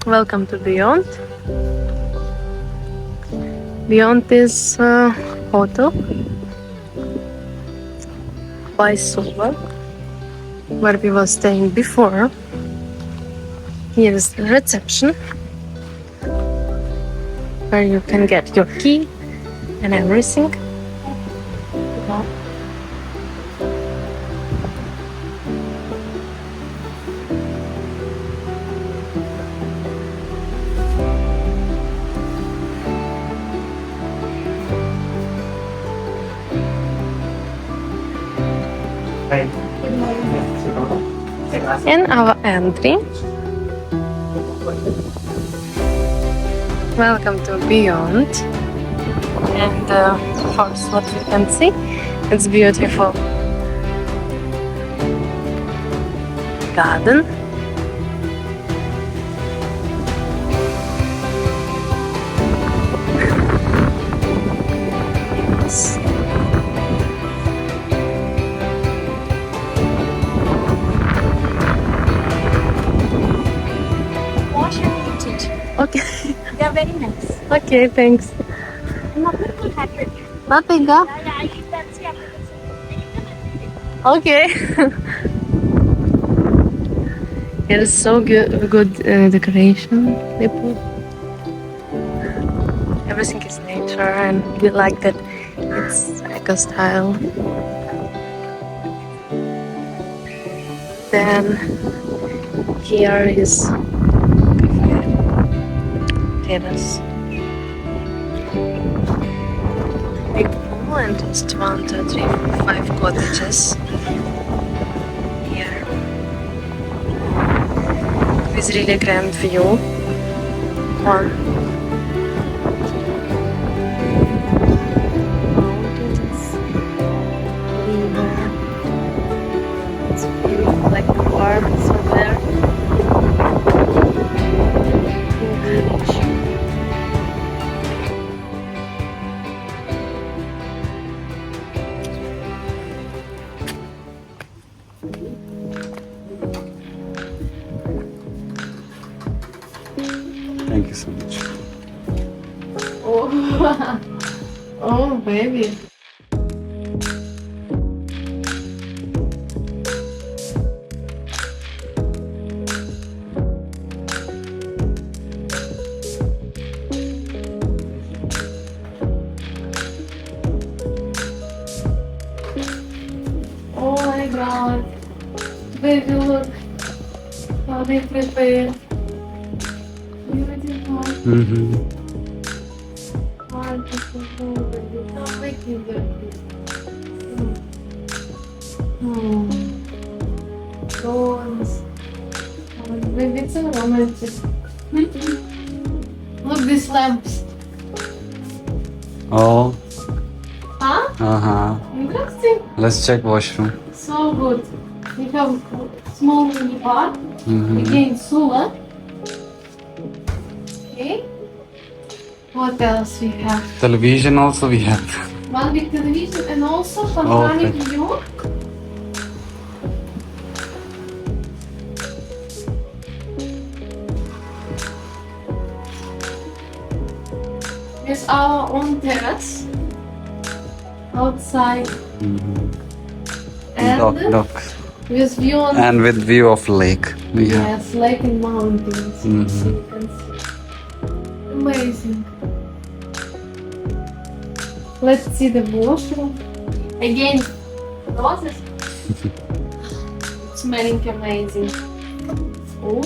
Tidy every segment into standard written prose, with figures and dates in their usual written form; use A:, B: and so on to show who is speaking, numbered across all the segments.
A: Welcome to Beyond. Beyond this hotel by Sula, where we were staying before. Here is the reception, where you can get your key and everything. In our entry, welcome to Beyond. And first, what you can see, it's beautiful garden. Yes. Okay.
B: They are very nice.
A: Okay, thanks. Nothing, huh? Okay. It is so good decoration. They put. Everything is nature, and we like that it's eco style. Then here is terrace. Big pool and just 1, 2, 3, 4, 5 cottages here with really grand view on mountains, river. It's beautiful, like the farms over there.
C: Thank you so much.
A: Oh, oh baby. Oh my god. Baby, look how they prepare. Beautiful. Wonderful. How making them. Bones. Baby, it's so romantic. Look, these lamps.
C: Oh.
A: Huh? Interesting.
C: Let's check washroom.
A: So good. We have small mini bar. Again, Sula. Okay. What else we have?
C: Television also we have.
A: One big television and also panoramic view. With our own terrace outside. And
C: Dock.
A: with view on
C: And with view of lake. We have.
A: yes, lake and mountains. So you can see. Amazing. Let's see the washroom. Again, roses. Smelling amazing. Oh.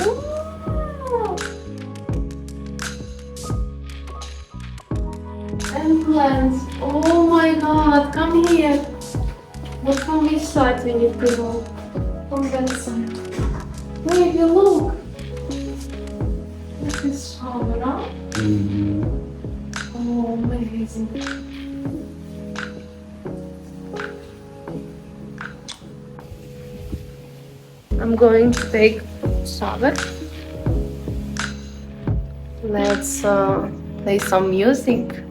A: And plants. Oh my god, come here. But from which side we need to go? From that side. Wait, you look. This is shower, huh? Oh, amazing. I'm going to take shower. Let's play some music.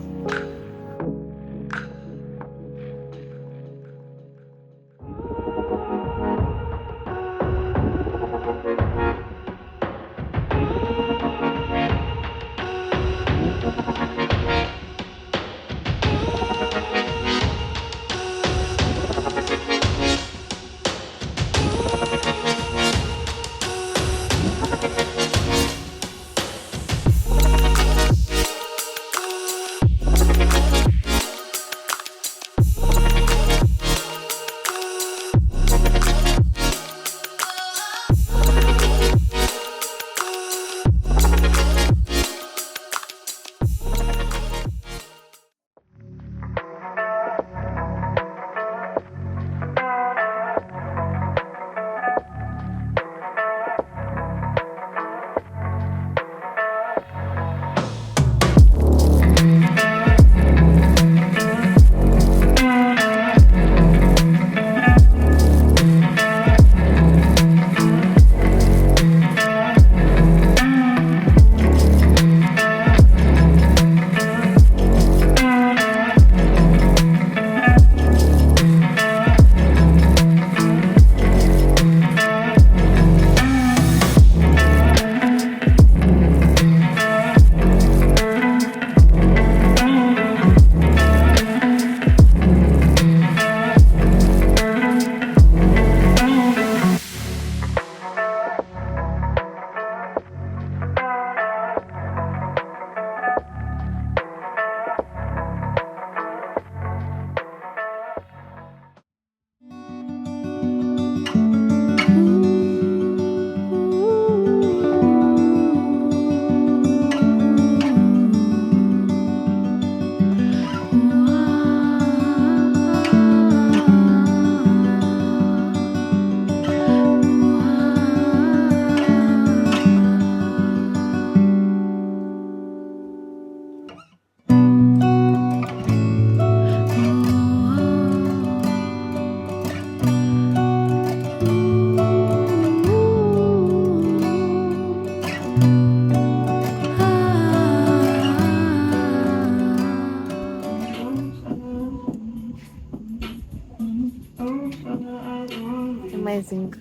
A: Amazing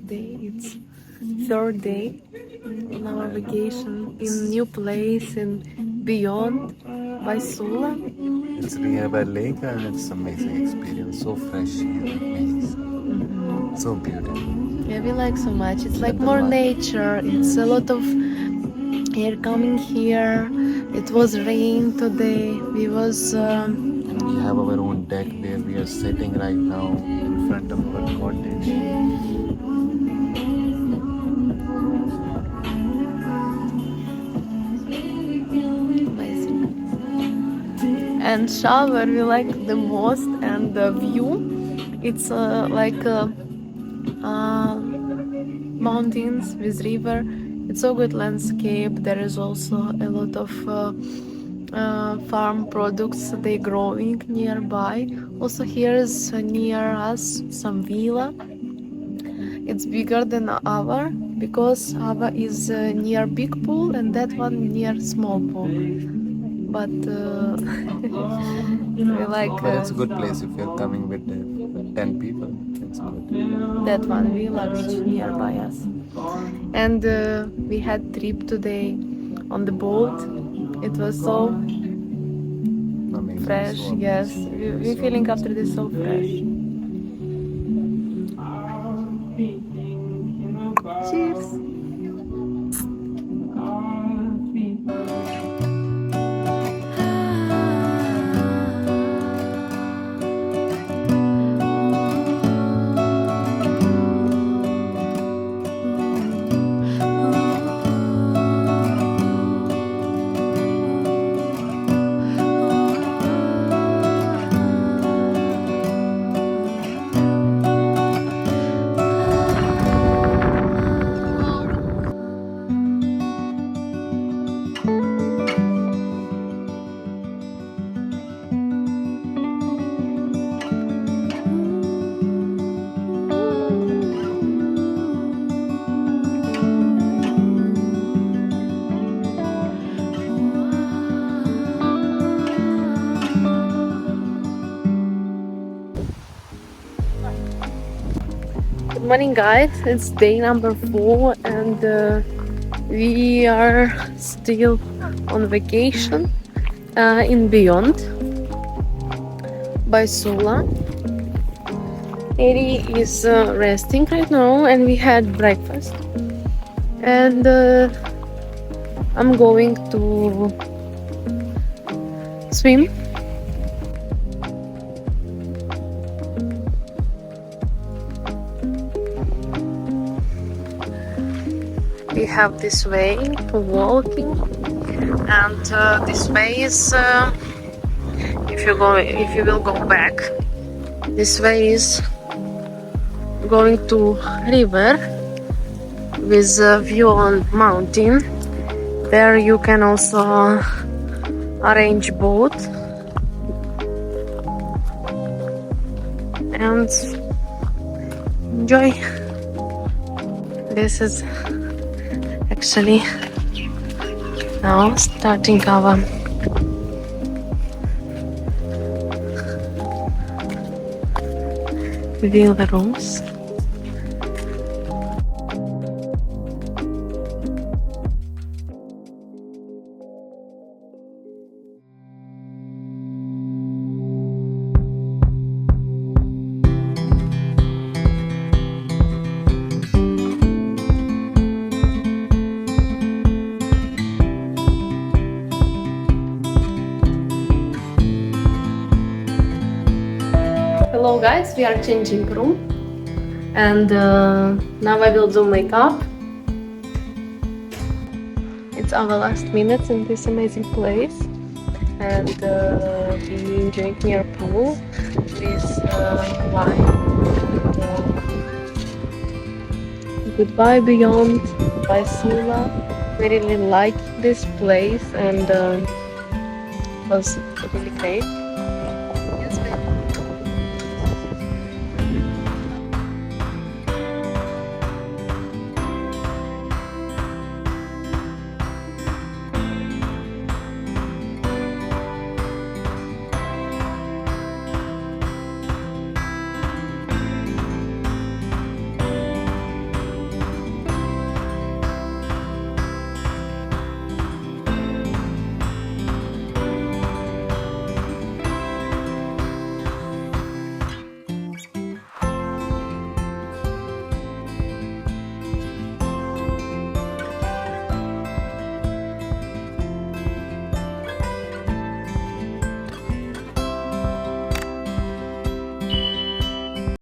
A: day. It's third day on our vacation in new place and beyond by Sula.
C: It's nearby lake and it's amazing experience. So fresh here, amazing. So beautiful.
A: Yeah, we like so much. It's like more nature. It's a lot of air coming here. It was rain today. We was
C: We have our own deck where we are sitting right now in front of our cottage.
A: amazing. And shower we like the most, and the view. It's like mountains with river. It's so good landscape. There is also a lot of farm products they growing nearby. Also here is near us some villa. It's bigger than our because our is near big pool and that one near small pool. But we like
C: But it's a good place if you're coming with 10 people. It's good.
A: that one villa which nearby us. And we had trip today on the boat. It was so
C: Amazing.
A: fresh.
C: So
A: Yes,
C: amazing.
A: we feeling after this so fresh. Cheers. Good morning, guys. It's day number 4, and we are still on vacation in Beyond by Sula. Eddie is resting right now, and we had breakfast. And I'm going to swim. We have this way for walking, and this way is if you will go back, this way is going to river with a view on mountain. There you can also arrange boat and enjoy. This is actually now starting our villa rooms. Hello guys, we are changing room, and now I will do makeup. It's our last minutes in this amazing place, and we enjoying near pool with wine. Goodbye Beyond by Sula. We really like this place, and it was really great.